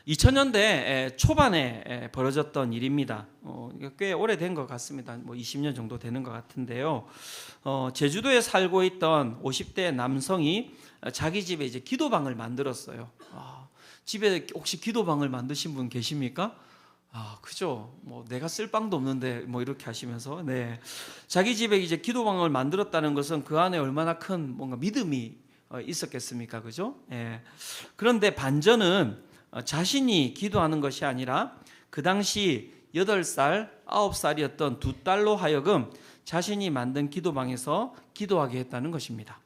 2000년대 초반에 벌어졌던 일입니다. 꽤 오래된 것 같습니다. 뭐 20년 정도 되는 것 같은데요. 제주도에 살고 있던 50대 남성이 자기 집에 이제 기도방을 만들었어요. 집에 혹시 기도방을 만드신 분 계십니까? 그죠? 뭐 내가 쓸 방도 없는데 뭐 이렇게 하시면서, 네, 자기 집에 이제 기도방을 만들었다는 것은 그 안에 얼마나 큰 뭔가 믿음이 있었겠습니까, 그죠? 예. 그런데 반전은 자신이 기도하는 것이 아니라 그 당시 8살, 9살이었던 두 딸로 하여금 자신이 만든 기도방에서 기도하게 했다는 것입니다.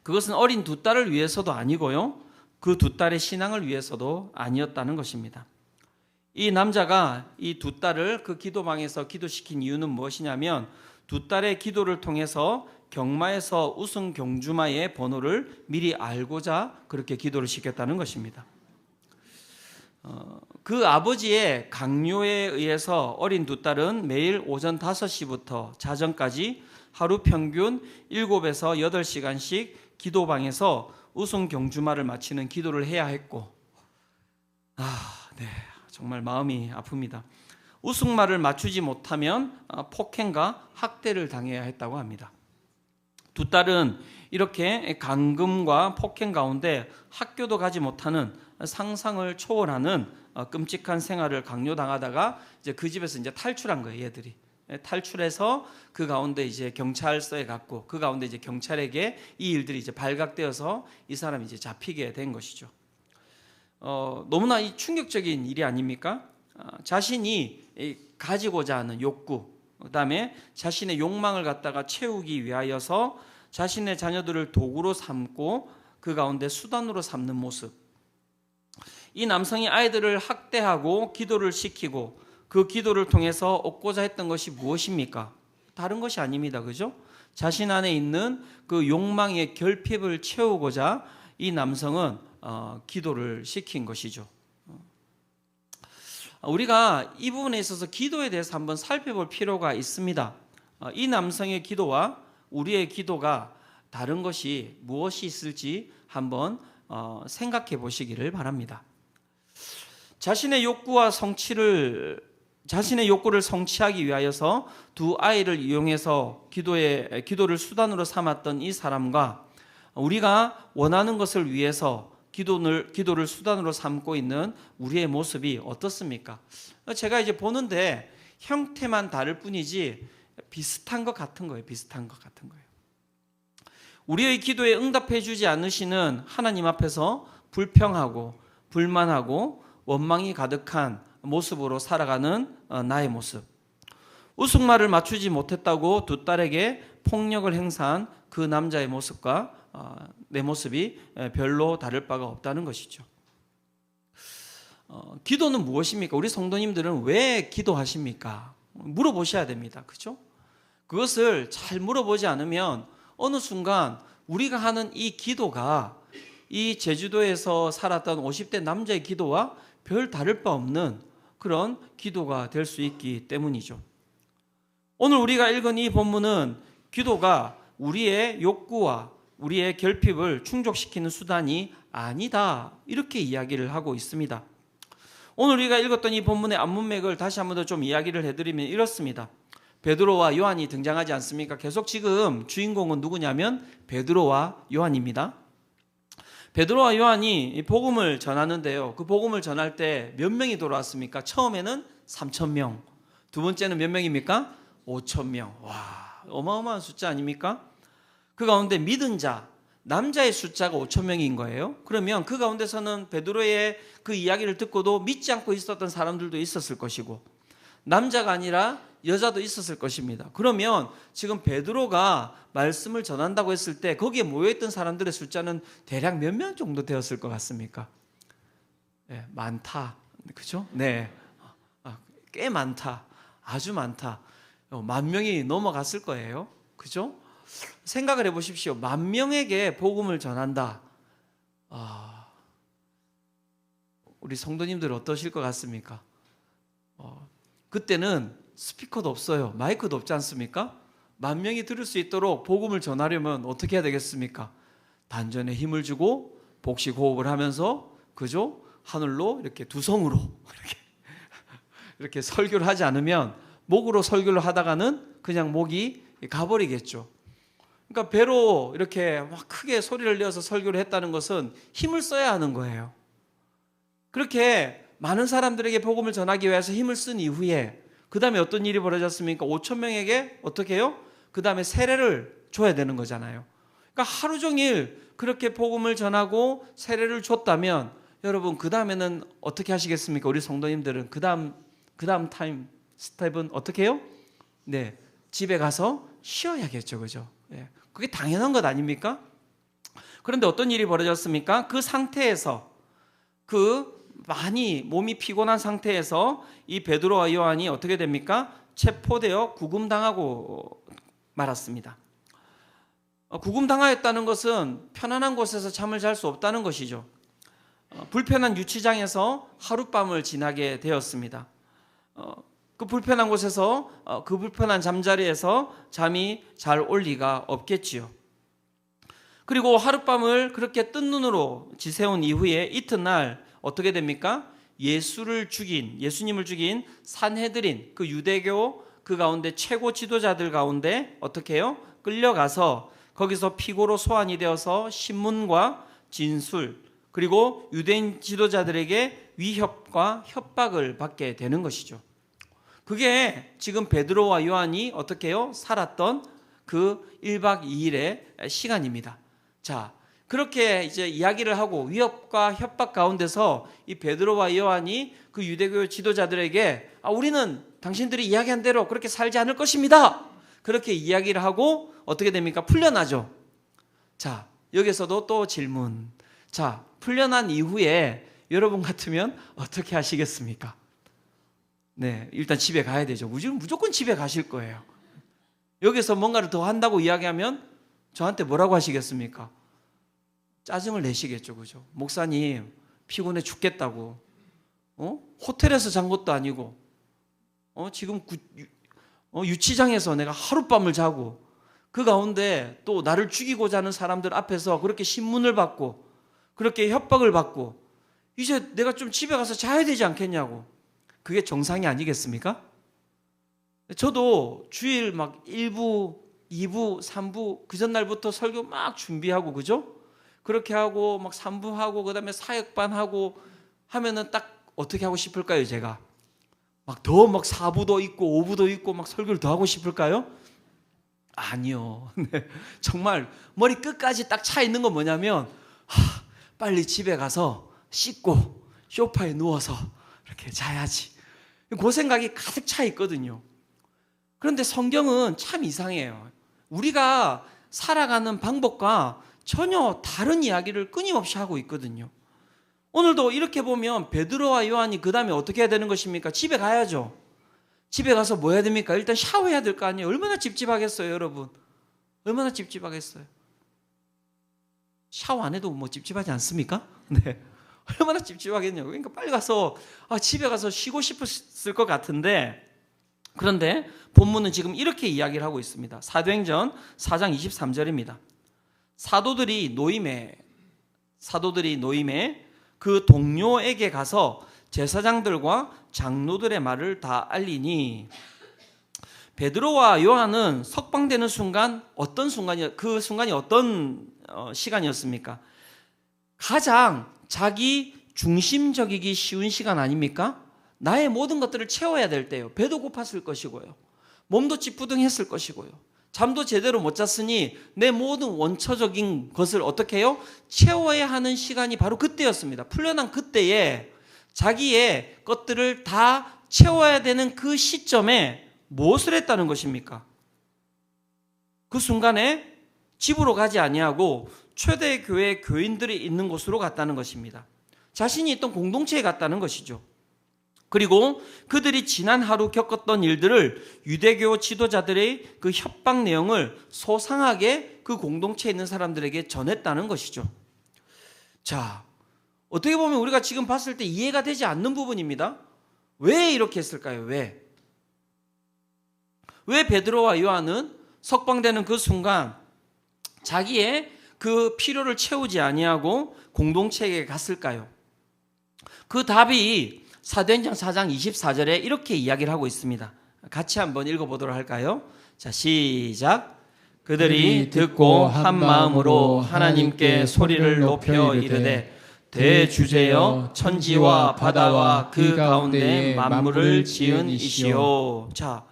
그것은 어린 두 딸을 위해서도 아니고요, 그 두 딸의 신앙을 위해서도 아니었다는 것입니다. 이 남자가 이 두 딸을 그 기도방에서 기도시킨 이유는 무엇이냐면, 두 딸의 기도를 통해서 경마에서 우승 경주마의 번호를 미리 알고자 그렇게 기도를 시켰다는 것입니다. 그 아버지의 강요에 의해서 어린 두 딸은 매일 오전 5시부터 자정까지 하루 평균 7에서 8시간씩 기도방에서 우승 경주마를 마치는 기도를 해야 했고, 네, 정말 마음이 아픕니다. 우승마를 맞추지 못하면 폭행과 학대를 당해야 했다고 합니다. 두 딸은 이렇게 감금과 폭행 가운데 학교도 가지 못하는 상상을 초월하는 끔찍한 생활을 강요당하다가 이제 그 집에서 이제 탈출한 거예요, 얘들이. 탈출해서 그 가운데 이제 경찰서에 갔고, 그 가운데 이제 경찰에게 이 일들이 이제 발각되어서 이 사람이 이제 잡히게 된 것이죠. 너무나 이 충격적인 일이 아닙니까? 자신이 가지고자 하는 욕구, 그다음에 자신의 욕망을 갖다가 채우기 위하여서 자신의 자녀들을 도구로 삼고 그 가운데 수단으로 삼는 모습. 이 남성이 아이들을 학대하고 기도를 시키고 그 기도를 통해서 얻고자 했던 것이 무엇입니까? 다른 것이 아닙니다. 그죠? 자신 안에 있는 그 욕망의 결핍을 채우고자 이 남성은 기도를 시킨 것이죠. 우리가 이 부분에 있어서 기도에 대해서 한번 살펴볼 필요가 있습니다. 이 남성의 기도와 우리의 기도가 다른 것이 무엇이 있을지 한번 생각해 보시기를 바랍니다. 자신의 욕구를 성취하기 위하여서 두 아이를 이용해서 기도를 수단으로 삼았던 이 사람과 우리가 원하는 것을 위해서 기도를 수단으로 삼고 있는 우리의 모습이 어떻습니까? 제가 이제 보는데 형태만 다를 뿐이지 비슷한 것 같은 거예요. 우리의 기도에 응답해 주지 않으시는 하나님 앞에서 불평하고 불만하고 원망이 가득한 모습으로 살아가는 나의 모습. 우승마를 맞추지 못했다고 두 딸에게 폭력을 행사한 그 남자의 모습과 내 모습이 별로 다를 바가 없다는 것이죠. 기도는 무엇입니까? 우리 성도님들은 왜 기도하십니까? 물어보셔야 됩니다. 그렇죠? 그것을 잘 물어보지 않으면 어느 순간 우리가 하는 이 기도가 이 제주도에서 살았던 50대 남자의 기도와 별 다를 바 없는 그런 기도가 될 수 있기 때문이죠. 오늘 우리가 읽은 이 본문은 기도가 우리의 욕구와 우리의 결핍을 충족시키는 수단이 아니다, 이렇게 이야기를 하고 있습니다. 오늘 우리가 읽었던 이 본문의 앞문맥을 다시 한번 더 좀 이야기를 해드리면 이렇습니다. 베드로와 요한이 등장하지 않습니까? 계속 지금 주인공은 누구냐면 베드로와 요한입니다. 베드로와 요한이 복음을 전하는데요, 그 복음을 전할 때 몇 명이 돌아왔습니까? 처음에는 3,000명, 두 번째는 몇 명입니까? 5,000명. 와, 어마어마한 숫자 아닙니까? 그 가운데 믿은 자, 남자의 숫자가 5,000명인 거예요. 그러면 그 가운데서는 베드로의 그 이야기를 듣고도 믿지 않고 있었던 사람들도 있었을 것이고, 남자가 아니라 여자도 있었을 것입니다. 그러면 지금 베드로가 말씀을 전한다고 했을 때 거기에 모여있던 사람들의 숫자는 대략 몇 명 정도 되었을 것 같습니까? 네, 많다. 그죠? 네. 꽤 많다. 아주 많다. 10,000명이 넘어갔을 거예요. 그죠? 생각을 해보십시오. 10,000명에게 복음을 전한다. 우리 성도님들 어떠실 것 같습니까? 그때는 스피커도 없어요. 마이크도 없지 않습니까? 10,000명이 들을 수 있도록 복음을 전하려면 어떻게 해야 되겠습니까? 단전에 힘을 주고 복식 호흡을 하면서, 그죠? 하늘로 이렇게 두 성으로 이렇게 설교를 하지 않으면 목으로 설교를 하다가는 그냥 목이 가버리겠죠. 그러니까 배로 이렇게 막 크게 소리를 내어서 설교를 했다는 것은 힘을 써야 하는 거예요. 그렇게 많은 사람들에게 복음을 전하기 위해서 힘을 쓴 이후에 그 다음에 어떤 일이 벌어졌습니까? 5천 명에게 어떻게 해요? 그 다음에 세례를 줘야 되는 거잖아요. 그러니까 하루 종일 그렇게 복음을 전하고 세례를 줬다면 여러분 그 다음에는 어떻게 하시겠습니까? 우리 성도님들은 그 다음 타임 스텝은 어떻게 해요? 네, 집에 가서 쉬어야겠죠, 그죠? 네, 그게 당연한 것 아닙니까? 그런데 어떤 일이 벌어졌습니까? 그 상태에서 많이 몸이 피곤한 상태에서 이 베드로와 요한이 어떻게 됩니까? 체포되어 구금당하고 말았습니다. 구금당하였다는 것은 편안한 곳에서 잠을 잘 수 없다는 것이죠. 불편한 유치장에서 하룻밤을 지나게 되었습니다. 그 불편한 곳에서 그 불편한 잠자리에서 잠이 잘 올 리가 없겠지요. 그리고 하룻밤을 그렇게 뜬 눈으로 지새운 이후에 이튿날 어떻게 됩니까? 예수님을 죽인 산헤드린 그 유대교 그 가운데 최고 지도자들 가운데 어떻게 해요? 끌려가서 거기서 피고로 소환이 되어서 신문과 진술 그리고 유대인 지도자들에게 위협과 협박을 받게 되는 것이죠. 그게 지금 베드로와 요한이 어떻게 해요? 살았던 그 1박 2일의 시간입니다. 자, 그렇게 이제 이야기를 하고 위협과 협박 가운데서 이 베드로와 요한이 그 유대교 지도자들에게 우리는 당신들이 이야기한 대로 그렇게 살지 않을 것입니다. 그렇게 이야기를 하고 어떻게 됩니까? 풀려나죠. 자, 여기서도 또 질문. 자, 풀려난 이후에 여러분 같으면 어떻게 하시겠습니까? 네, 일단 집에 가야 되죠. 무조건 집에 가실 거예요. 여기서 뭔가를 더 한다고 이야기하면 저한테 뭐라고 하시겠습니까? 짜증을 내시겠죠, 그죠? 목사님 피곤해 죽겠다고, 호텔에서 잔 것도 아니고, 지금 유치장에서 내가 하룻밤을 자고 그 가운데 또 나를 죽이고자 하는 사람들 앞에서 그렇게 신문을 받고 그렇게 협박을 받고 이제 내가 좀 집에 가서 자야 되지 않겠냐고. 그게 정상이 아니겠습니까? 저도 주일 막 1부, 2부, 3부 그 전날부터 설교 막 준비하고 그죠? 그렇게 하고 막 3부 하고 그다음에 사역반 하고 하면은 딱 어떻게 하고 싶을까요, 제가? 막 4부도 있고 5부도 있고 막 설교를 더 하고 싶을까요? 아니요. 네. 정말 머리 끝까지 딱 차 있는 건 뭐냐면 빨리 집에 가서 씻고 소파에 누워서 이렇게 자야지. 그 생각이 가득 차 있거든요. 그런데 성경은 참 이상해요. 우리가 살아가는 방법과 전혀 다른 이야기를 끊임없이 하고 있거든요. 오늘도 이렇게 보면 베드로와 요한이 그 다음에 어떻게 해야 되는 것입니까? 집에 가야죠. 집에 가서 뭐 해야 됩니까? 일단 샤워해야 될 거 아니에요. 얼마나 찝찝하겠어요, 여러분. 얼마나 찝찝하겠어요. 샤워 안 해도 뭐 찝찝하지 않습니까? 네. 얼마나 찝찝하겠냐고. 그러니까 빨리 가서 집에 가서 쉬고 싶었을 것 같은데, 그런데 본문은 지금 이렇게 이야기를 하고 있습니다. 사도행전 4장 23절입니다. 사도들이 노임에 그 동료에게 가서 제사장들과 장로들의 말을 다 알리니, 베드로와 요한은 석방되는 순간 그 순간이 어떤 시간이었습니까? 가장 자기 중심적이기 쉬운 시간 아닙니까? 나의 모든 것들을 채워야 될 때요. 배도 고팠을 것이고요. 몸도 찌뿌둥했을 것이고요. 잠도 제대로 못 잤으니 내 모든 원초적인 것을 어떻게 해요? 채워야 하는 시간이 바로 그때였습니다. 풀려난 그때에 자기의 것들을 다 채워야 되는 그 시점에 무엇을 했다는 것입니까? 그 순간에 집으로 가지 아니하고 최대 교회 교인들이 있는 곳으로 갔다는 것입니다. 자신이 있던 공동체에 갔다는 것이죠. 그리고 그들이 지난 하루 겪었던 일들을 유대교 지도자들의 그 협박 내용을 소상하게 그 공동체에 있는 사람들에게 전했다는 것이죠. 자, 어떻게 보면 우리가 지금 봤을 때 이해가 되지 않는 부분입니다. 왜 이렇게 했을까요? 왜 베드로와 요한은 석방되는 그 순간 자기의 그 필요를 채우지 아니하고 공동체에게 갔을까요? 그 답이 사도행전 4장 24절에 이렇게 이야기를 하고 있습니다. 같이 한번 읽어보도록 할까요? 자, 시작. 그들이 듣고 한 마음으로 하나님께 소리를 높여 이르되 대주제여 천지와 바다와 그 가운데 만물을 지은 이시오. 자,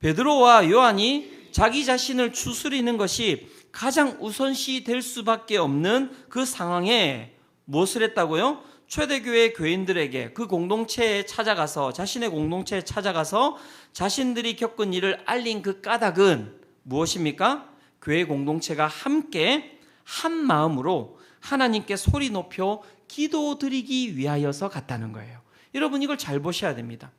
베드로와 요한이 자기 자신을 추스리는 것이 가장 우선시 될 수밖에 없는 그 상황에 무엇을 했다고요? 초대교회 교인들에게 그 공동체에 찾아가서, 자신의 공동체에 찾아가서 자신들이 겪은 일을 알린 그 까닭은 무엇입니까? 교회 공동체가 함께 한 마음으로 하나님께 소리 높여 기도드리기 위하여서 갔다는 거예요. 여러분, 이걸 잘 보셔야 됩니다.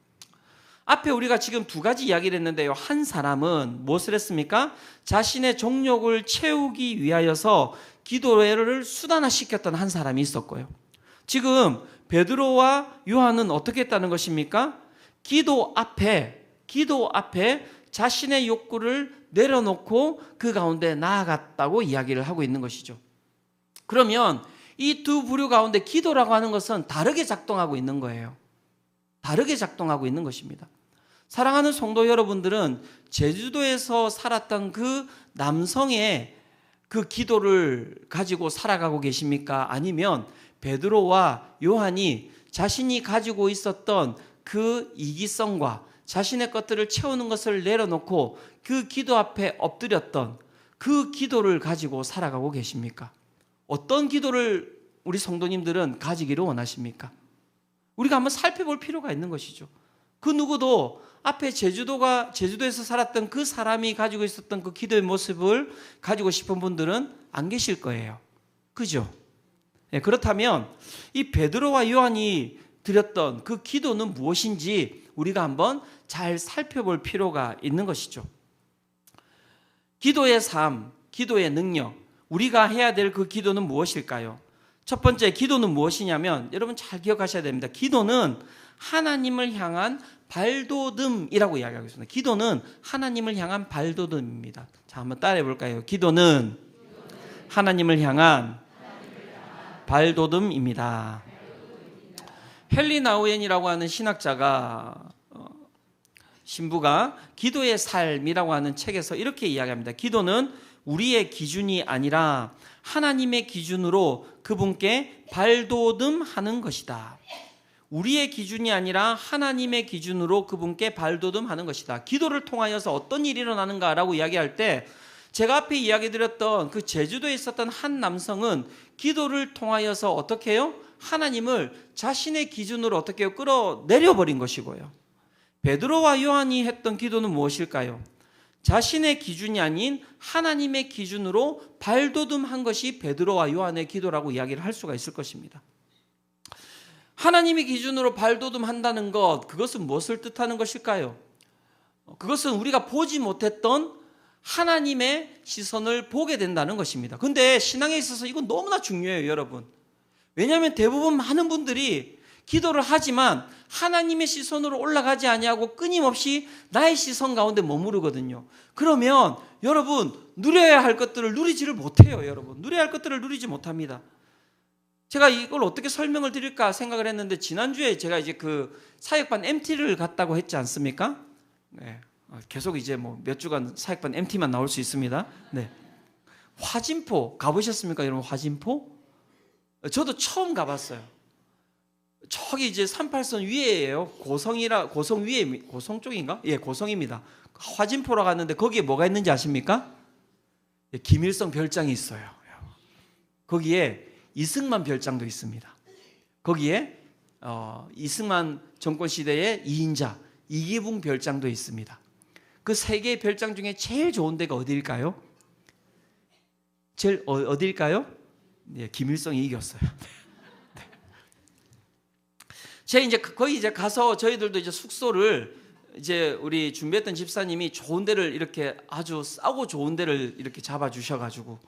앞에 우리가 지금 두 가지 이야기를 했는데요. 한 사람은 무엇을 했습니까? 자신의 정욕을 채우기 위하여서 기도를 수단화시켰던 한 사람이 있었고요. 지금 베드로와 요한은 어떻게 했다는 것입니까? 기도 앞에 자신의 욕구를 내려놓고 그 가운데 나아갔다고 이야기를 하고 있는 것이죠. 그러면 이 두 부류 가운데 기도라고 하는 것은 다르게 작동하고 있는 거예요. 다르게 작동하고 있는 것입니다. 사랑하는 성도 여러분들은 제주도에서 살았던 그 남성의 그 기도를 가지고 살아가고 계십니까? 아니면 베드로와 요한이 자신이 가지고 있었던 그 이기성과 자신의 것들을 채우는 것을 내려놓고 그 기도 앞에 엎드렸던 그 기도를 가지고 살아가고 계십니까? 어떤 기도를 우리 성도님들은 가지기를 원하십니까? 우리가 한번 살펴볼 필요가 있는 것이죠. 그 누구도 앞에 제주도에서 살았던 그 사람이 가지고 있었던 그 기도의 모습을 가지고 싶은 분들은 안 계실 거예요. 그죠? 네, 그렇다면 이 베드로와 요한이 드렸던 그 기도는 무엇인지 우리가 한번 잘 살펴볼 필요가 있는 것이죠. 기도의 삶, 기도의 능력, 우리가 해야 될 그 기도는 무엇일까요? 첫 번째, 기도는 무엇이냐면 여러분 잘 기억하셔야 됩니다. 기도는 하나님을 향한 발돋움이라고 이야기하고 있습니다. 기도는 하나님을 향한 발돋움입니다. 자, 한번 따라해 볼까요? 기도는 하나님을 향한 발돋움입니다. 헨리 나우엔이라고 하는 신학자가 신부가 기도의 삶이라고 하는 책에서 이렇게 이야기합니다. 기도는 우리의 기준이 아니라 하나님의 기준으로 그분께 발돋움하는 것이다. 우리의 기준이 아니라 하나님의 기준으로 그분께 발돋움하는 것이다. 기도를 통하여서 어떤 일이 일어나는가라고 이야기할 때 제가 앞에 이야기 드렸던 그 제주도에 있었던 한 남성은 기도를 통하여서 어떻게 해요? 하나님을 자신의 기준으로 어떻게 해요? 끌어내려 버린 것이고요. 베드로와 요한이 했던 기도는 무엇일까요? 자신의 기준이 아닌 하나님의 기준으로 발돋움한 것이 베드로와 요한의 기도라고 이야기를 할 수가 있을 것입니다. 하나님의 기준으로 발돋움한다는 것, 그것은 무엇을 뜻하는 것일까요? 그것은 우리가 보지 못했던 하나님의 시선을 보게 된다는 것입니다. 그런데 신앙에 있어서 이건 너무나 중요해요, 여러분. 왜냐하면 대부분 많은 분들이 기도를 하지만 하나님의 시선으로 올라가지 아니하고 끊임없이 나의 시선 가운데 머무르거든요. 그러면 여러분 누려야 할 것들을 누리지를 못해요. 여러분 누려야 할 것들을 누리지 못합니다. 제가 이걸 어떻게 설명을 드릴까 생각을 했는데 지난주에 제가 이제 그 사역반 MT를 갔다고 했지 않습니까? 네. 계속 이제 뭐 몇 주간 사역반 MT만 나올 수 있습니다. 네. 화진포 가보셨습니까, 여러분? 화진포? 저도 처음 가봤어요. 저기 이제 38선 위에예요. 고성 위에, 고성 쪽인가? 예, 고성입니다. 화진포로 갔는데 거기에 뭐가 있는지 아십니까? 예, 김일성 별장이 있어요. 거기에 이승만 별장도 있습니다. 거기에 이승만 정권 시대의 2인자 이기붕 별장도 있습니다. 그 세 개의 별장 중에 제일 좋은 데가 어디일까요? 제일 어디일까요? 예, 김일성이 이겼어요. 제가 이제 거기 이제 가서 저희들도 이제 숙소를 이제 우리 준비했던 집사님이 좋은 데를 이렇게 아주 싸고 좋은 데를 이렇게 잡아 주셔가지고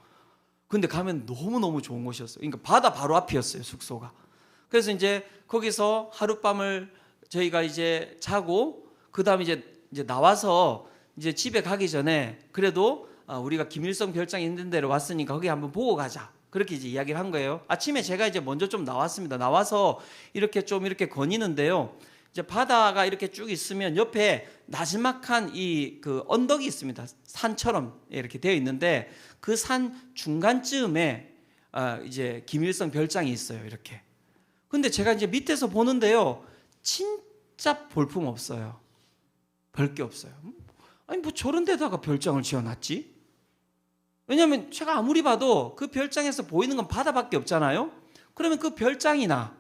근데 가면 너무너무 좋은 곳이었어요. 그러니까 바다 바로 앞이었어요, 숙소가. 그래서 이제 거기서 하룻밤을 저희가 이제 자고 그다음에 이제 나와서 이제 집에 가기 전에 그래도 우리가 김일성 별장이 있는 데로 왔으니까 거기 한번 보고 가자. 그렇게 이제 이야기를 한 거예요. 아침에 제가 이제 먼저 좀 나왔습니다. 나와서 이렇게 좀 이렇게 거니는데요. 이제 바다가 이렇게 쭉 있으면 옆에 나지막한 이 그 언덕이 있습니다. 산처럼 이렇게 되어 있는데 그 산 중간쯤에 이제 김일성 별장이 있어요. 이렇게. 근데 제가 이제 밑에서 보는데요. 진짜 볼품 없어요. 별 게 없어요. 아니 뭐 저런 데다가 별장을 지어놨지? 왜냐하면 제가 아무리 봐도 그 별장에서 보이는 건 바다밖에 없잖아요. 그러면 그 별장이나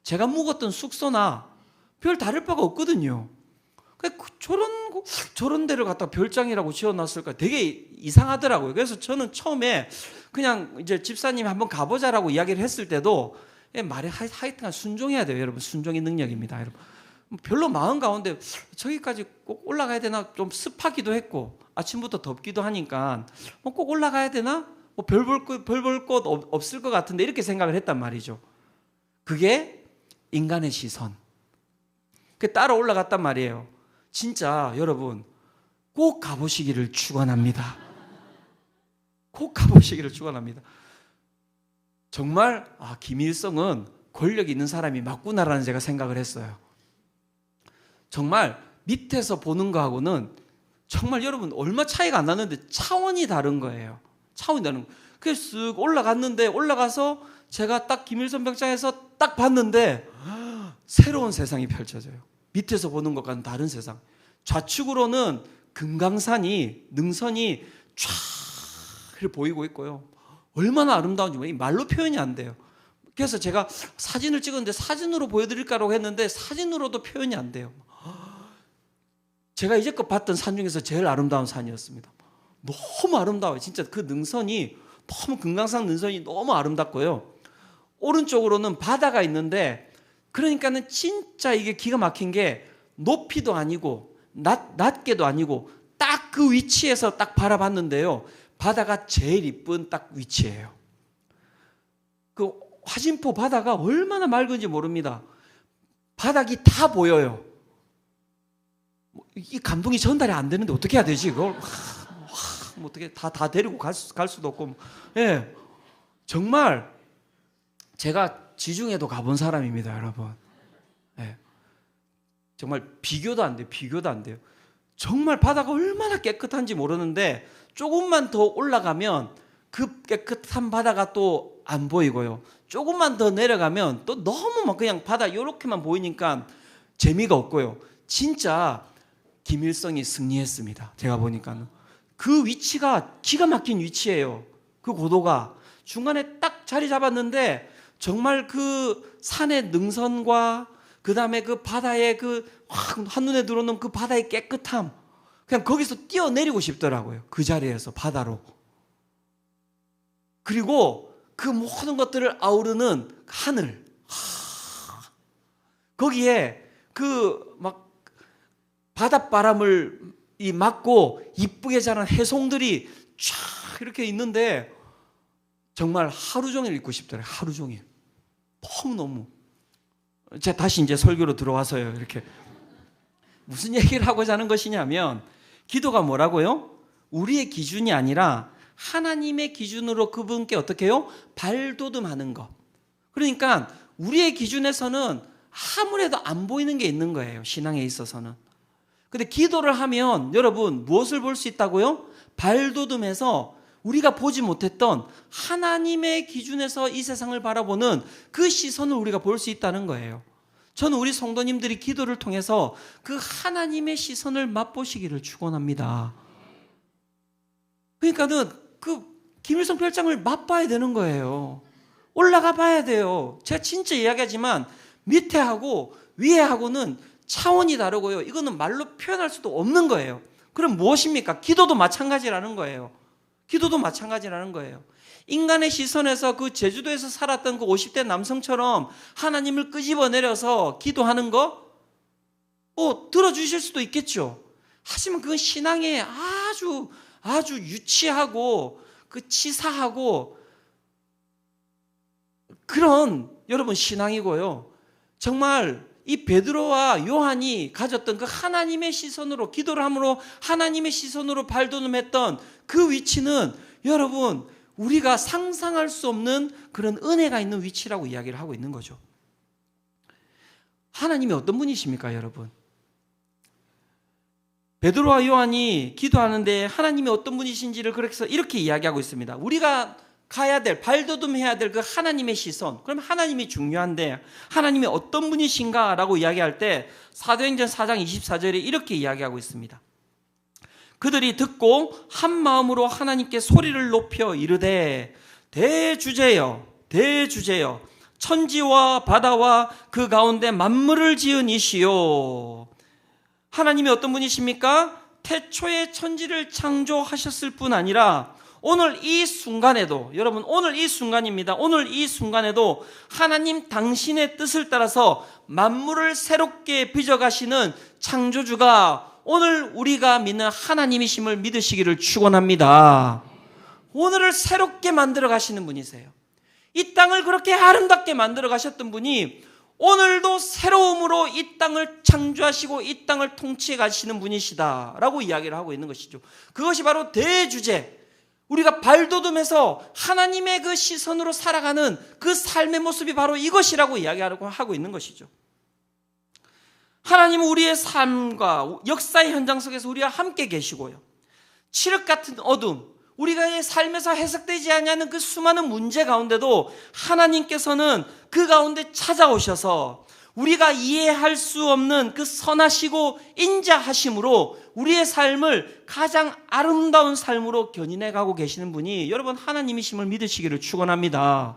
제가 묵었던 숙소나 별 다를 바가 없거든요. 저런 데를 갖다 별장이라고 지어놨을까 되게 이상하더라고요. 그래서 저는 처음에 그냥 이제 집사님 한번 가보자라고 이야기를 했을 때도 말에 하여튼 순종해야 돼요. 여러분 순종의 능력입니다. 여러분 별로 마음 가운데 저기까지 꼭 올라가야 되나 좀 습하기도 했고 아침부터 덥기도 하니까 꼭 올라가야 되나 별 볼 것 없을 것 같은데 이렇게 생각을 했단 말이죠. 그게 인간의 시선. 그 따라 올라갔단 말이에요. 진짜 여러분 꼭 가보시기를 축원합니다. 꼭 가보시기를 축원합니다. 정말 김일성은 권력 있는 사람이 맞구나라는 제가 생각을 했어요. 정말 밑에서 보는 거하고는 정말 여러분 얼마 차이가 안 나는데 차원이 다른 거예요. 차원이 다른 거예요. 그래서 쓱 올라갔는데 올라가서 제가 딱 김일성 병장에서 딱 봤는데 새로운 세상이 펼쳐져요. 밑에서 보는 것과는 다른 세상. 좌측으로는 금강산이 능선이 쫙 보이고 있고요. 얼마나 아름다운지 말로 표현이 안 돼요. 그래서 제가 사진을 찍었는데 사진으로 보여드릴까라고 했는데 사진으로도 표현이 안 돼요. 제가 이제껏 봤던 산 중에서 제일 아름다운 산이었습니다. 너무 아름다워요. 진짜 그 능선이 너무 금강산 능선이 너무 아름답고요. 오른쪽으로는 바다가 있는데 그러니까는 진짜 이게 기가 막힌 게 높이도 아니고 낮게도 아니고 딱 그 위치에서 딱 바라봤는데요. 바다가 제일 이쁜 딱 위치예요. 그 화진포 바다가 얼마나 맑은지 모릅니다. 바닥이 다 보여요. 이 감동이 전달이 안 되는데 어떻게 해야 되지? 그걸 뭐 어떻게 다 데리고 갈 수도 없고. 예, 정말 제가 지중해도 가본 사람입니다, 여러분. 예, 정말 비교도 안 돼요. 비교도 안 돼요. 정말 바다가 얼마나 깨끗한지 모르는데 조금만 더 올라가면 그 깨끗한 바다가 또 안 보이고요. 조금만 더 내려가면 또 너무 막 그냥 바다 이렇게만 보이니까 재미가 없고요. 진짜 김일성이 승리했습니다. 제가 보니까는 그 위치가 기가 막힌 위치예요. 그 고도가 중간에 딱 자리 잡았는데 정말 그 산의 능선과 그 다음에 그 바다의 그 한눈에 들어오는 그 바다의 깨끗함, 그냥 거기서 뛰어내리고 싶더라고요. 그 자리에서 바다로. 그리고 그 모든 것들을 아우르는 하늘, 거기에 그 막 바닷바람을 맞고 이쁘게 자란 해송들이 쫙 이렇게 있는데 정말 하루 종일 있고 싶더라고요. 하루 종일. 너무너무. 제가 다시 이제 설교로 들어와서요. 이렇게. 무슨 얘기를 하고자 하는 것이냐면 기도가 뭐라고요? 우리의 기준이 아니라 하나님의 기준으로 그분께 어떻게 해요? 발돋움하는 것. 그러니까 우리의 기준에서는 아무래도 안 보이는 게 있는 거예요. 신앙에 있어서는. 근데 기도를 하면 여러분 무엇을 볼 수 있다고요? 발돋움해서 우리가 보지 못했던 하나님의 기준에서 이 세상을 바라보는 그 시선을 우리가 볼 수 있다는 거예요. 저는 우리 성도님들이 기도를 통해서 그 하나님의 시선을 맛보시기를 축원합니다. 그러니까는 그 김일성 별장을 맛봐야 되는 거예요. 올라가 봐야 돼요. 제가 진짜 이야기하지만 밑에 하고 위에 하고는 차원이 다르고요. 이거는 말로 표현할 수도 없는 거예요. 그럼 무엇입니까? 기도도 마찬가지라는 거예요. 기도도 마찬가지라는 거예요. 인간의 시선에서 그 제주도에서 살았던 그 50대 남성처럼 하나님을 끄집어내려서 기도하는 거 들어주실 수도 있겠죠. 하지만 그건 신앙에 아주 유치하고 그 치사하고 그런 여러분 신앙이고요. 정말 이 베드로와 요한이 가졌던 그 하나님의 시선으로 기도를 함으로 하나님의 시선으로 발돋움했던 그 위치는 여러분 우리가 상상할 수 없는 그런 은혜가 있는 위치라고 이야기를 하고 있는 거죠. 하나님이 어떤 분이십니까, 여러분? 베드로와 요한이 기도하는데 하나님이 어떤 분이신지를 그래서 이렇게 이야기하고 있습니다. 우리가 가야 될, 발돋움해야 될 그 하나님의 시선. 그럼 하나님이 중요한데 하나님이 어떤 분이신가 라고 이야기할 때 사도행전 4장 24절에 이렇게 이야기하고 있습니다. 그들이 듣고 한 마음으로 하나님께 소리를 높여 이르되 대주제여 대주제여 천지와 바다와 그 가운데 만물을 지은 이시요. 하나님이 어떤 분이십니까? 태초에 천지를 창조하셨을 뿐 아니라 오늘 이 순간에도, 여러분 오늘 이 순간입니다. 오늘 이 순간에도 하나님 당신의 뜻을 따라서 만물을 새롭게 빚어가시는 창조주가 오늘 우리가 믿는 하나님이심을 믿으시기를 축원합니다. 오늘을 새롭게 만들어 가시는 분이세요. 이 땅을 그렇게 아름답게 만들어 가셨던 분이 오늘도 새로움으로 이 땅을 창조하시고 이 땅을 통치해 가시는 분이시다라고 이야기를 하고 있는 것이죠. 그것이 바로 대주제, 우리가 발돋움해서 하나님의 그 시선으로 살아가는 그 삶의 모습이 바로 이것이라고 이야기하고 있는 것이죠. 하나님은 우리의 삶과 역사의 현장 속에서 우리와 함께 계시고요. 칠흑 같은 어둠, 우리가 삶에서 해석되지 않는 그 수많은 문제 가운데도 하나님께서는 그 가운데 찾아오셔서 우리가 이해할 수 없는 그 선하시고 인자하심으로 우리의 삶을 가장 아름다운 삶으로 견인해 가고 계시는 분이 여러분 하나님이심을 믿으시기를 축원합니다.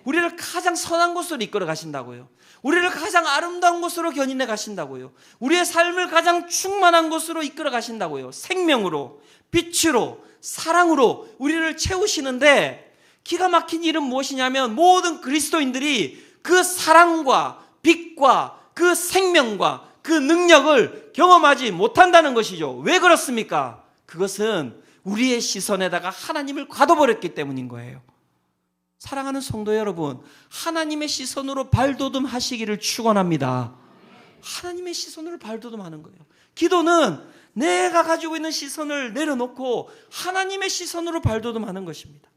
우리를 가장 선한 곳으로 이끌어 가신다고요. 우리를 가장 아름다운 곳으로 견인해 가신다고요. 우리의 삶을 가장 충만한 곳으로 이끌어 가신다고요. 생명으로, 빛으로, 사랑으로 우리를 채우시는데 기가 막힌 일은 무엇이냐면 모든 그리스도인들이 그 사랑과 빛과 그 생명과 그 능력을 경험하지 못한다는 것이죠. 왜 그렇습니까? 그것은 우리의 시선에다가 하나님을 가둬버렸기 때문인 거예요. 사랑하는 성도 여러분, 하나님의 시선으로 발돋움하시기를 축원합니다. 하나님의 시선으로 발돋움하는 거예요. 기도는 내가 가지고 있는 시선을 내려놓고 하나님의 시선으로 발돋움하는 것입니다.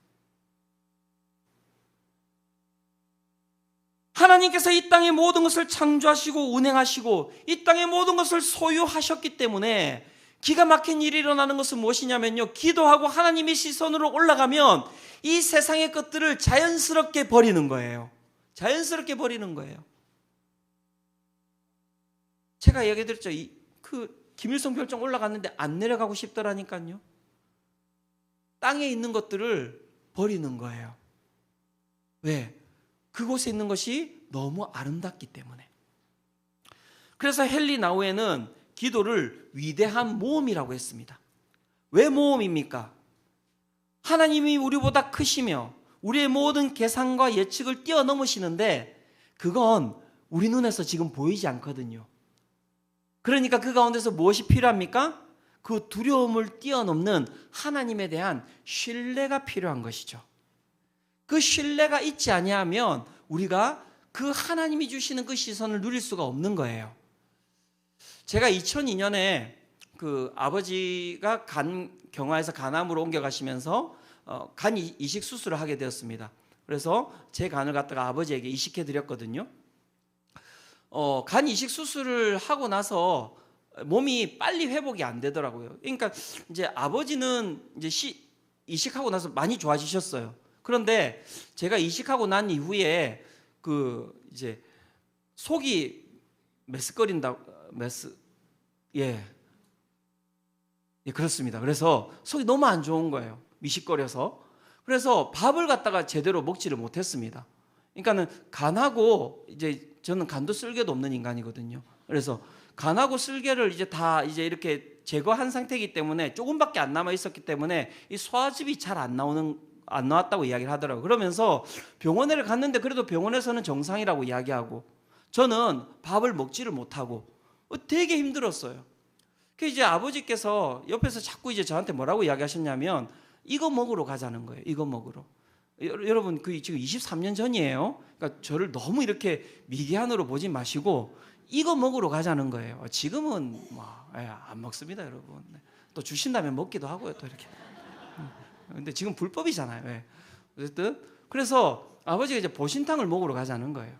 하나님께서 이 땅의 모든 것을 창조하시고 운행하시고 이 땅의 모든 것을 소유하셨기 때문에 기가 막힌 일이 일어나는 것은 무엇이냐면요, 기도하고 하나님의 시선으로 올라가면 이 세상의 것들을 자연스럽게 버리는 거예요. 자연스럽게 버리는 거예요. 제가 얘기드렸죠. 김일성 별장 올라갔는데 안 내려가고 싶더라니까요. 땅에 있는 것들을 버리는 거예요. 왜? 그곳에 있는 것이 너무 아름답기 때문에. 그래서 헨리 나우에는 기도를 위대한 모험이라고 했습니다. 왜 모험입니까? 하나님이 우리보다 크시며 우리의 모든 계산과 예측을 뛰어넘으시는데 그건 우리 눈에서 지금 보이지 않거든요. 그러니까 그 가운데서 무엇이 필요합니까? 그 두려움을 뛰어넘는 하나님에 대한 신뢰가 필요한 것이죠. 그 신뢰가 있지 아니하면 우리가 그 하나님이 주시는 그 시선을 누릴 수가 없는 거예요. 제가 2002년에 그 아버지가 경화에서 간암으로 옮겨가시면서 간 이식 수술을 하게 되었습니다. 그래서 제 간을 갖다가 아버지에게 이식해 드렸거든요. 간 이식 수술을 하고 나서 몸이 빨리 회복이 안 되더라고요. 그러니까 이제 아버지는 이제 이식하고 나서 많이 좋아지셨어요. 그런데 제가 이식하고 난 이후에 이제 속이 그렇습니다. 그래서 속이 너무 안 좋은 거예요. 미식거려서. 그래서 밥을 갖다가 제대로 먹지를 못했습니다. 그러니까는 간하고 이제 저는 간도 쓸개도 없는 인간이거든요. 그래서 간하고 쓸개를 이제 다 이제 이렇게 제거한 상태이기 때문에 조금밖에 안 남아 있었기 때문에 이 소화즙이 잘 안 나왔다고 이야기를 하더라고요. 그러면서 병원에 갔는데 그래도 병원에서는 정상이라고 이야기하고 저는 밥을 먹지를 못하고 되게 힘들었어요. 그 이제 아버지께서 옆에서 자꾸 이제 저한테 뭐라고 이야기하셨냐면 이거 먹으러 가자는 거예요. 이거 먹으러. 여러분 그 지금 23년 전이에요. 그러니까 저를 너무 이렇게 미개한으로 보지 마시고 이거 먹으러 가자는 거예요. 지금은 안 먹습니다, 여러분. 또 주신다면 먹기도 하고요, 또 이렇게. 근데 지금 불법이잖아요. 예. 어쨌든 그래서 아버지가 이제 보신탕을 먹으러 가자는 거예요.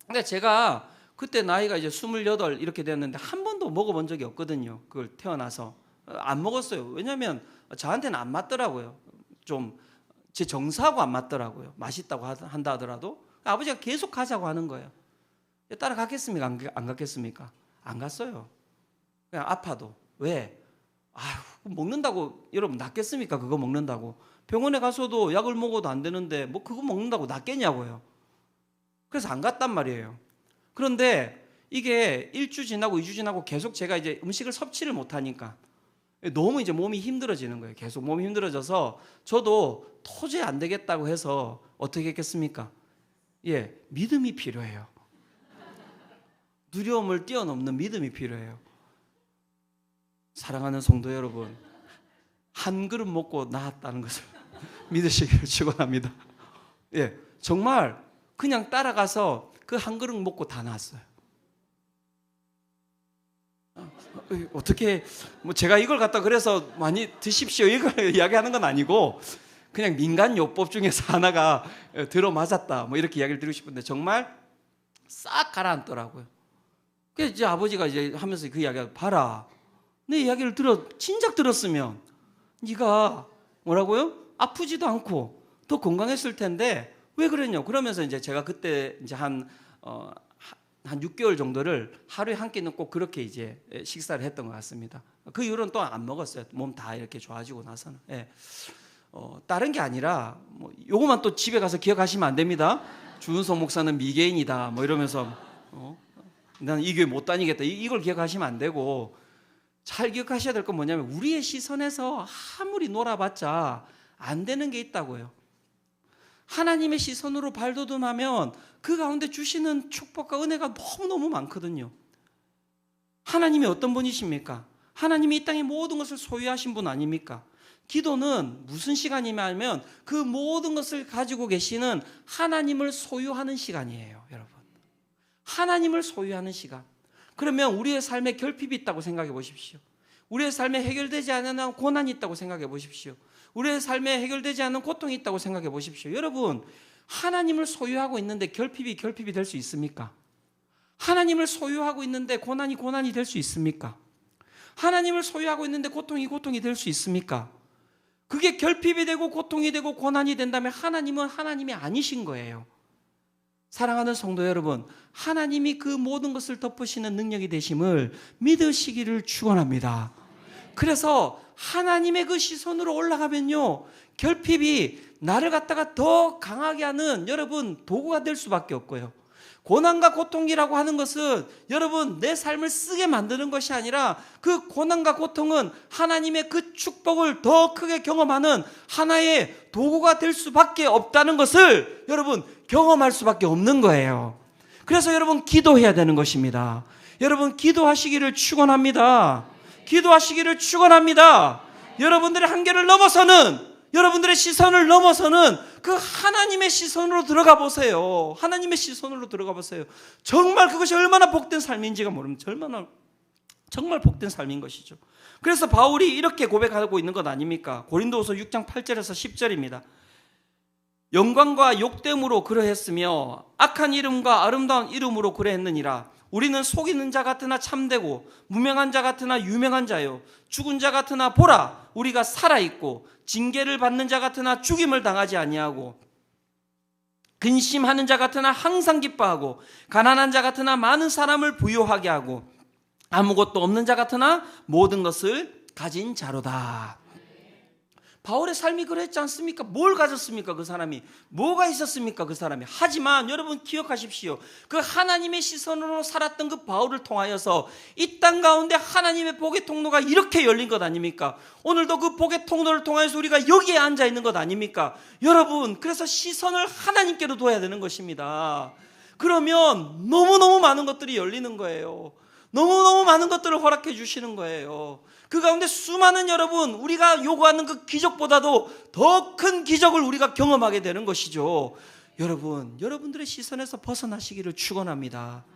근데 제가 그때 나이가 이제 28 이렇게 됐는데 한 번도 먹어본 적이 없거든요. 그걸 태어나서 안 먹었어요. 왜냐하면 저한테는 안 맞더라고요. 좀 제 정서하고 안 맞더라고요. 맛있다고 한다 하더라도 아버지가 계속 가자고 하는 거예요. 따라갔겠습니까? 안 갔겠습니까? 안 갔어요. 그냥 아파도. 왜? 아휴, 먹는다고 여러분 낫겠습니까? 그거 먹는다고. 병원에 가서도 약을 먹어도 안 되는데 뭐 그거 먹는다고 낫겠냐고요. 그래서 안 갔단 말이에요. 그런데 이게 1주 지나고 2주 지나고 계속 제가 이제 음식을 섭취를 못하니까 너무 이제 몸이 힘들어지는 거예요. 계속 몸이 힘들어져서 저도 도저히 안 되겠다고 해서 어떻게 했겠습니까? 예, 믿음이 필요해요. 두려움을 뛰어넘는 믿음이 필요해요. 사랑하는 성도 여러분, 한 그릇 먹고 나았다는 것을 믿으시기를 축원합니다. 예, 정말 그냥 따라가서 그 한 그릇 먹고 다 나았어요. 어떻게 뭐 제가 이걸 갖다 그래서 많이 드십시오 이걸 이야기하는 건 아니고 그냥 민간 요법 중에서 하나가 들어맞았다 뭐 이렇게 이야기를 드리고 싶은데 정말 싹 가라앉더라고요. 그래서 이제 아버지가 이제 하면서 그 이야기가 봐라 내 이야기를 진작 들었으면 네가 뭐라고요? 아프지도 않고 더 건강했을 텐데 왜 그랬냐? 그러면서 이제 제가 그때 이제 한 6개월 정도를 하루에 한 끼는 꼭 그렇게 이제 식사를 했던 것 같습니다. 그 이후로는 또 안 먹었어요. 몸 다 이렇게 좋아지고 나서는. 예. 다른 게 아니라 뭐 요거만 또 집에 가서 기억하시면 안 됩니다. 주은석 목사는 미개인이다 뭐 이러면서 나는 이 교회 못 다니겠다 이걸 기억하시면 안 되고 잘 기억하셔야 될 건 뭐냐면 우리의 시선에서 아무리 놀아봤자 안 되는 게 있다고요. 하나님의 시선으로 발돋움하면 그 가운데 주시는 축복과 은혜가 너무너무 많거든요. 하나님이 어떤 분이십니까? 하나님이 이 땅의 모든 것을 소유하신 분 아닙니까? 기도는 무슨 시간이냐면 그 모든 것을 가지고 계시는 하나님을 소유하는 시간이에요, 여러분. 하나님을 소유하는 시간. 그러면 우리의 삶에 결핍이 있다고 생각해 보십시오. 우리의 삶에 해결되지 않는 고난이 있다고 생각해 보십시오. 우리의 삶에 해결되지 않는 고통이 있다고 생각해 보십시오. 여러분, 하나님을 소유하고 있는데 결핍이 될 수 있습니까? 하나님을 소유하고 있는데 고난이 될 수 있습니까? 하나님을 소유하고 있는데 고통이 될 수 있습니까? 그게 결핍이 되고 고통이 되고 고난이 된다면 하나님은 하나님이 아니신 거예요. 사랑하는 성도 여러분, 하나님이 그 모든 것을 덮으시는 능력이 되심을 믿으시기를 축원합니다. 그래서 하나님의 그 시선으로 올라가면요, 결핍이 나를 갖다가 더 강하게 하는 여러분 도구가 될 수밖에 없고요. 고난과 고통이라고 하는 것은 여러분 내 삶을 쓰게 만드는 것이 아니라 그 고난과 고통은 하나님의 그 축복을 더 크게 경험하는 하나의 도구가 될 수밖에 없다는 것을 여러분 경험할 수밖에 없는 거예요. 그래서 여러분 기도해야 되는 것입니다. 여러분 기도하시기를 축원합니다. 기도하시기를 축원합니다. 여러분들의 한계를 넘어서는 여러분들의 시선을 넘어서는 그 하나님의 시선으로 들어가 보세요. 하나님의 시선으로 들어가 보세요. 정말 그것이 얼마나 복된 삶인지가 모릅니다. 정말 복된 삶인 것이죠. 그래서 바울이 이렇게 고백하고 있는 것 아닙니까? 고린도후서 6장 8절에서 10절입니다. 영광과 욕됨으로 그러했으며 악한 이름과 아름다운 이름으로 그러했느니라. 우리는 속이는 자 같으나 참되고 무명한 자 같으나 유명한 자요 죽은 자 같으나 보라 우리가 살아있고 징계를 받는 자 같으나 죽임을 당하지 아니하고 근심하는 자 같으나 항상 기뻐하고 가난한 자 같으나 많은 사람을 부유하게 하고 아무것도 없는 자 같으나 모든 것을 가진 자로다. 바울의 삶이 그랬지 않습니까? 뭘 가졌습니까? 그 사람이 뭐가 있었습니까? 그 사람이. 하지만 여러분 기억하십시오. 그 하나님의 시선으로 살았던 그 바울을 통하여서 이 땅 가운데 하나님의 복의 통로가 이렇게 열린 것 아닙니까? 오늘도 그 복의 통로를 통하여서 우리가 여기에 앉아 있는 것 아닙니까? 여러분, 그래서 시선을 하나님께로 둬야 되는 것입니다. 그러면 너무너무 많은 것들이 열리는 거예요. 너무너무 많은 것들을 허락해 주시는 거예요. 그 가운데 수많은 여러분, 우리가 요구하는 그 기적보다도 더 큰 기적을 우리가 경험하게 되는 것이죠. 여러분, 여러분들의 시선에서 벗어나시기를 축원합니다.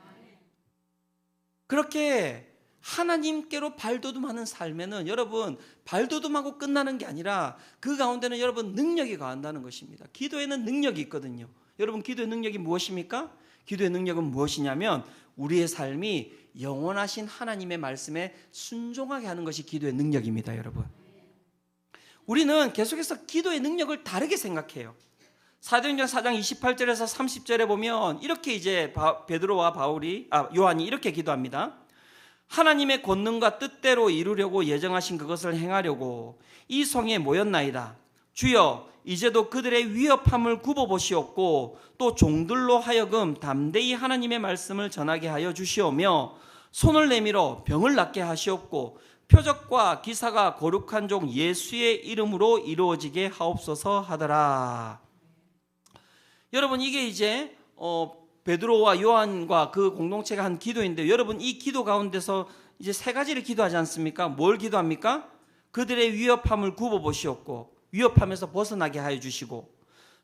그렇게 하나님께로 발돋움하는 삶에는 여러분 발돋움하고 끝나는 게 아니라 그 가운데는 여러분 능력이 가한다는 것입니다. 기도에는 능력이 있거든요. 여러분 기도의 능력이 무엇입니까? 기도의 능력은 무엇이냐면 우리의 삶이 영원하신 하나님의 말씀에 순종하게 하는 것이 기도의 능력입니다. 여러분, 우리는 계속해서 기도의 능력을 다르게 생각해요. 사도행전 4장 28절에서 30절에 보면 이렇게 이제 베드로와 요한이 이렇게 기도합니다. 하나님의 권능과 뜻대로 이루려고 예정하신 그것을 행하려고 이 성에 모였나이다. 주여, 이제도 그들의 위협함을 굽어보시옵고 또 종들로 하여금 담대히 하나님의 말씀을 전하게 하여 주시오며 손을 내밀어 병을 낫게 하시옵고 표적과 기사가 거룩한 종 예수의 이름으로 이루어지게 하옵소서 하더라. 여러분, 이게 이제 베드로와 요한과 그 공동체가 한 기도인데, 여러분 이 기도 가운데서 이제 세 가지를 기도하지 않습니까? 뭘 기도합니까? 그들의 위협함을 굽어보시옵고 위협함에서 벗어나게 하여 주시고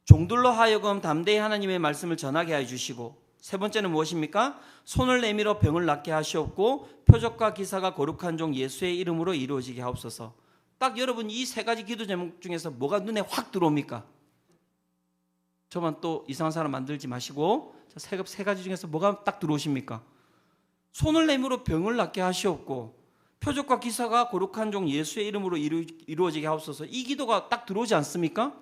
종들로 하여금 담대히 하나님의 말씀을 전하게 하여 주시고, 세 번째는 무엇입니까? 손을 내밀어 병을 낫게 하시옵고 표적과 기사가 거룩한 종 예수의 이름으로 이루어지게 하옵소서. 딱 여러분 이 세 가지 기도 제목 중에서 뭐가 눈에 확 들어옵니까? 저만 또 이상한 사람 만들지 마시고 세 가지 중에서 뭐가 딱 들어오십니까? 손을 내밀어 병을 낫게 하시옵고 표적과 기사가 거룩한 종 예수의 이름으로 이루어지게 하옵소서. 이 기도가 딱 들어오지 않습니까?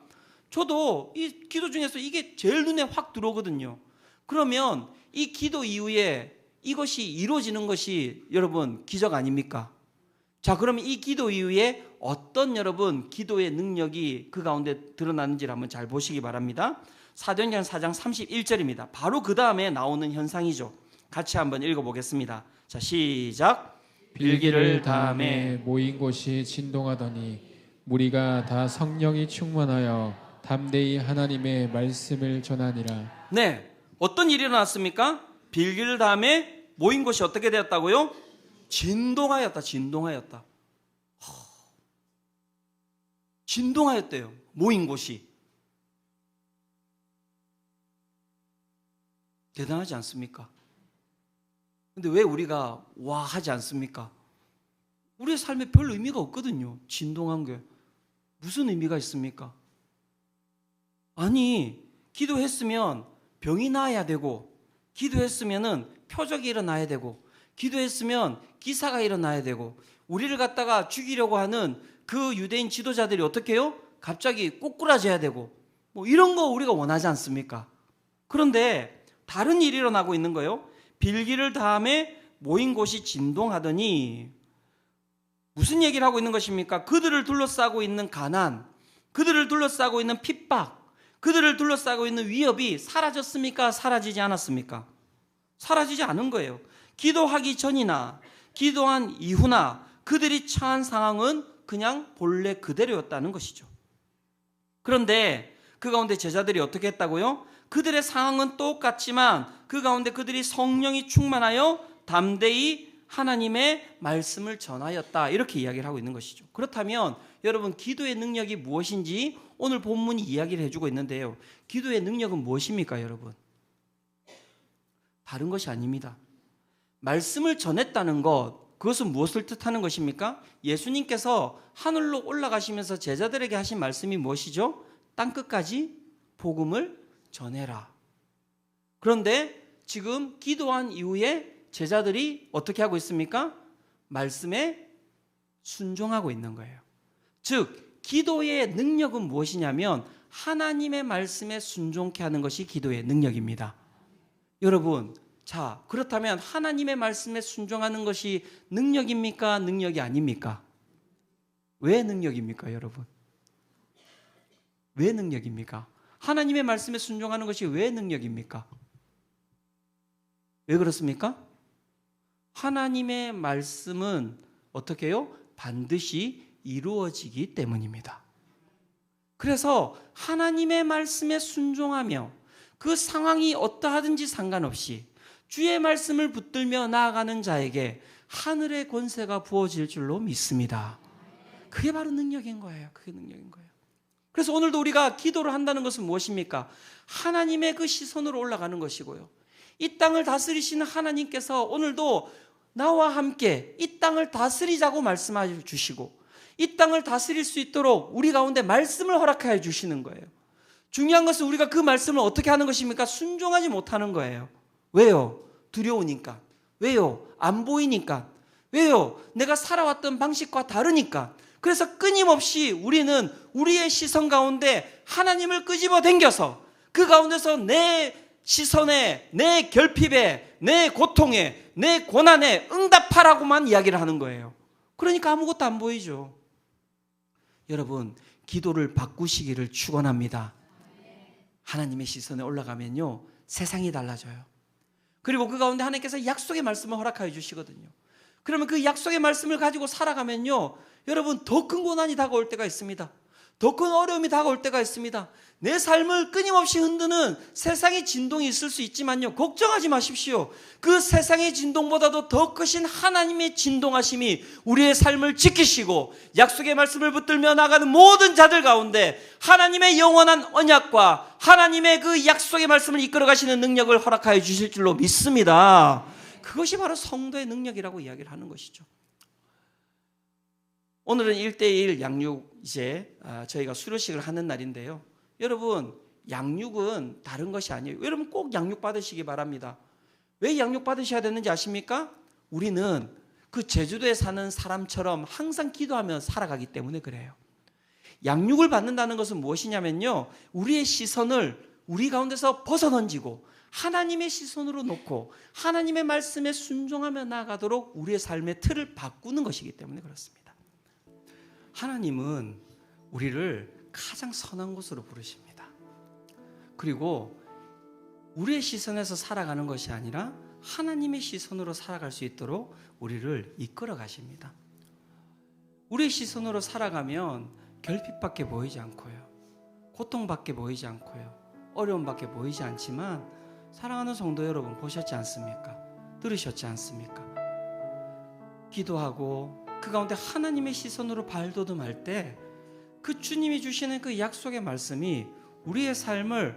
저도 이 기도 중에서 이게 제일 눈에 확 들어오거든요. 그러면 이 기도 이후에 이것이 이루어지는 것이 여러분 기적 아닙니까? 자, 그러면 이 기도 이후에 어떤 여러분 기도의 능력이 그 가운데 드러나는지를 한번 잘 보시기 바랍니다. 사도행전 4장 31절입니다. 바로 그 다음에 나오는 현상이죠. 같이 한번 읽어보겠습니다. 자, 시작. 빌기를 다음에 모인 곳이 진동하더니 무리가 다 성령이 충만하여 담대히 하나님의 말씀을 전하니라. 네, 어떤 일이 일어났습니까? 빌기를 다음에 모인 곳이 어떻게 되었다고요? 진동하였다. 진동하였대요. 모인 곳이. 대단하지 않습니까? 근데 왜 우리가 와 하지 않습니까? 우리의 삶에 별 의미가 없거든요. 진동한 게 무슨 의미가 있습니까? 아니, 기도했으면 병이 나아야 되고, 기도했으면 표적이 일어나야 되고, 기도했으면 기사가 일어나야 되고, 우리를 갖다가 죽이려고 하는 그 유대인 지도자들이 어떻게 해요? 갑자기 꼬꾸라져야 되고, 뭐 이런 거 우리가 원하지 않습니까? 그런데 다른 일이 일어나고 있는 거예요. 빌기를 다음에 모인 곳이 진동하더니 무슨 얘기를 하고 있는 것입니까? 그들을 둘러싸고 있는 가난, 그들을 둘러싸고 있는 핍박, 그들을 둘러싸고 있는 위협이 사라졌습니까? 사라지지 않았습니까? 사라지지 않은 거예요. 기도하기 전이나 기도한 이후나 그들이 처한 상황은 그냥 본래 그대로였다는 것이죠. 그런데 그 가운데 제자들이 어떻게 했다고요? 그들의 상황은 똑같지만 그 가운데 그들이 성령이 충만하여 담대히 하나님의 말씀을 전하였다. 이렇게 이야기를 하고 있는 것이죠. 그렇다면 여러분, 기도의 능력이 무엇인지 오늘 본문이 이야기를 해주고 있는데요. 기도의 능력은 무엇입니까, 여러분? 다른 것이 아닙니다. 말씀을 전했다는 것, 그것은 무엇을 뜻하는 것입니까? 예수님께서 하늘로 올라가시면서 제자들에게 하신 말씀이 무엇이죠? 땅끝까지 복음을 전해라. 그런데 지금 기도한 이후에 제자들이 어떻게 하고 있습니까? 말씀에 순종하고 있는 거예요. 즉, 기도의 능력은 무엇이냐면 하나님의 말씀에 순종케 하는 것이 기도의 능력입니다. 여러분, 자, 그렇다면 하나님의 말씀에 순종하는 것이 능력입니까? 능력이 아닙니까? 왜 능력입니까, 여러분? 왜 능력입니까? 하나님의 말씀에 순종하는 것이 왜 능력입니까? 왜 그렇습니까? 하나님의 말씀은 어떻게 해요? 반드시 이루어지기 때문입니다. 그래서 하나님의 말씀에 순종하며 그 상황이 어떠하든지 상관없이 주의 말씀을 붙들며 나아가는 자에게 하늘의 권세가 부어질 줄로 믿습니다. 그게 바로 능력인 거예요. 그게 능력인 거예요. 그래서 오늘도 우리가 기도를 한다는 것은 무엇입니까? 하나님의 그 시선으로 올라가는 것이고요. 이 땅을 다스리시는 하나님께서 오늘도 나와 함께 이 땅을 다스리자고 말씀해 주시고 이 땅을 다스릴 수 있도록 우리 가운데 말씀을 허락하여 주시는 거예요. 중요한 것은 우리가 그 말씀을 어떻게 하는 것입니까? 순종하지 못하는 거예요. 왜요? 두려우니까. 왜요? 안 보이니까. 왜요? 내가 살아왔던 방식과 다르니까. 그래서 끊임없이 우리는 우리의 시선 가운데 하나님을 끄집어 당겨서 그 가운데서 내 시선에, 내 결핍에, 내 고통에, 내 고난에 응답하라고만 이야기를 하는 거예요. 그러니까 아무것도 안 보이죠. 여러분, 기도를 바꾸시기를 축원합니다. 하나님의 시선에 올라가면요, 세상이 달라져요. 그리고 그 가운데 하나님께서 약속의 말씀을 허락하여 주시거든요. 그러면 그 약속의 말씀을 가지고 살아가면요, 여러분 더 큰 고난이 다가올 때가 있습니다. 더 큰 어려움이 다가올 때가 있습니다. 내 삶을 끊임없이 흔드는 세상의 진동이 있을 수 있지만요, 걱정하지 마십시오. 그 세상의 진동보다도 더 크신 하나님의 진동하심이 우리의 삶을 지키시고 약속의 말씀을 붙들며 나가는 모든 자들 가운데 하나님의 영원한 언약과 하나님의 그 약속의 말씀을 이끌어 가시는 능력을 허락하여 주실 줄로 믿습니다. 그것이 바로 성도의 능력이라고 이야기를 하는 것이죠. 오늘은 1:1 양육 이제 저희가 수료식을 하는 날인데요. 여러분, 양육은 다른 것이 아니에요. 여러분 꼭 양육 받으시기 바랍니다. 왜 양육 받으셔야 되는지 아십니까? 우리는 그 제주도에 사는 사람처럼 항상 기도하며 살아가기 때문에 그래요. 양육을 받는다는 것은 무엇이냐면요, 우리의 시선을 우리 가운데서 벗어던지고 하나님의 시선으로 놓고 하나님의 말씀에 순종하며 나아가도록 우리의 삶의 틀을 바꾸는 것이기 때문에 그렇습니다. 하나님은 우리를 가장 선한 곳으로 부르십니다. 그리고 우리의 시선에서 살아가는 것이 아니라 하나님의 시선으로 살아갈 수 있도록 우리를 이끌어 가십니다. 우리의 시선으로 살아가면 결핍밖에 보이지 않고요, 고통밖에 보이지 않고요, 어려움밖에 보이지 않지만 사랑하는 성도 여러분, 보셨지 않습니까? 들으셨지 않습니까? 기도하고 그 가운데 하나님의 시선으로 발돋움할 때 그 주님이 주시는 그 약속의 말씀이 우리의 삶을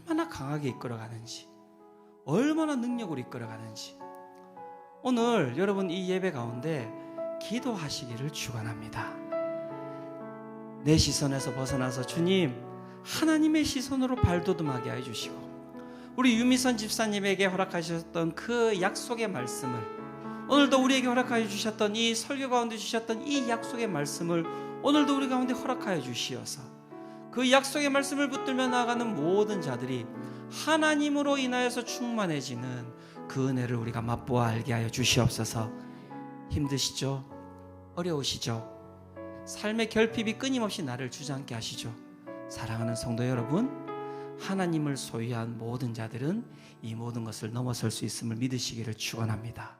얼마나 강하게 이끌어가는지, 얼마나 능력으로 이끌어가는지, 오늘 여러분 이 예배 가운데 기도하시기를 축원합니다. 내 시선에서 벗어나서 주님, 하나님의 시선으로 발돋움하게 해주시고 우리 유미선 집사님에게 허락하셨던 그 약속의 말씀을 오늘도 우리에게 허락하여 주셨던 이 설교 가운데 주셨던 이 약속의 말씀을 오늘도 우리 가운데 허락하여 주시어서 그 약속의 말씀을 붙들며 나아가는 모든 자들이 하나님으로 인하여서 충만해지는 그 은혜를 우리가 맛보아 알게 하여 주시옵소서. 힘드시죠? 어려우시죠? 삶의 결핍이 끊임없이 나를 주저앉게 하시죠? 사랑하는 성도 여러분, 하나님을 소유한 모든 자들은 이 모든 것을 넘어설 수 있음을 믿으시기를 축원합니다.